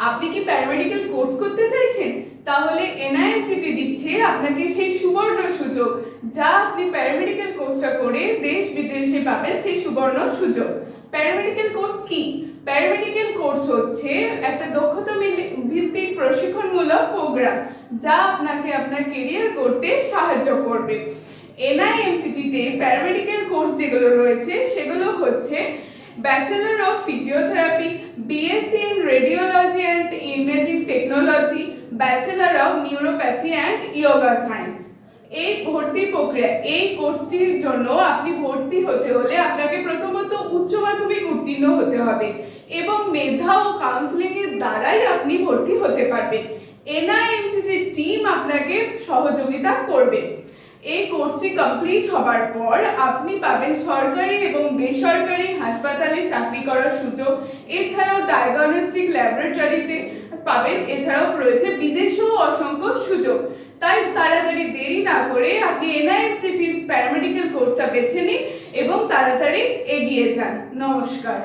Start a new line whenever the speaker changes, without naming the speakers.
আপনি কি paramedical course করতে চাইছেন? তাহলে এনআইএমটিটি দিচ্ছে আপনাকে সেই সুবর্ণ সুযোগ, যা আপনি প্যারামেডিক্যাল কোর্সটা করে দেশ বিদেশে পাবেন সেই সুবর্ণ সুযোগ। প্যারামেডিক্যাল কোর্স কি? প্যারামেডিক্যাল কোর্স হচ্ছে একটা দক্ষতা ভিত্তিক প্রশিক্ষণমূলক প্রোগ্রাম, যা আপনাকে আপনার কেরিয়ার করতে সাহায্য করবে। এনআইএমটিটিতে প্যারামেডিক্যাল কোর্স যেগুলো রয়েছে সেগুলো হচ্ছে bachelor of physiotherapy, BSc in radiology and imaging technology, bachelor of neuropathy and yoga science. এই ভর্তি প্রক্রিয়া, এই কোর্সটির জন্য আপনি ভর্তি হতে হলে আপনাকে প্রথমত উচ্চ মাধ্যমিক উত্তীর্ণ হতে হবে এবং মেধা ও কাউন্সিলিং এর দ্বারাই আপনি ভর্তি হতে পারবেন। এনআইএমটিটির টিম আপনাকে সহযোগিতা করবে। এই কোর্সটি কমপ্লিট হবার পর আপনি পাবেন সরকারি এবং বেসরকারি হাসপাতালে চাকরি করার সুযোগ। এছাড়াও ডায়াগনস্টিক ল্যাবরেটরিতে পাবেন। এছাড়াও রয়েছে বিদেশেও অসংখ্য সুযোগ। তাই তাড়াতাড়ি দেরি না করে আপনি এনআইএমটিটির প্যারামেডিক্যাল কোর্সটা বেছে নিন এবং তাড়াতাড়ি এগিয়ে যান। নমস্কার।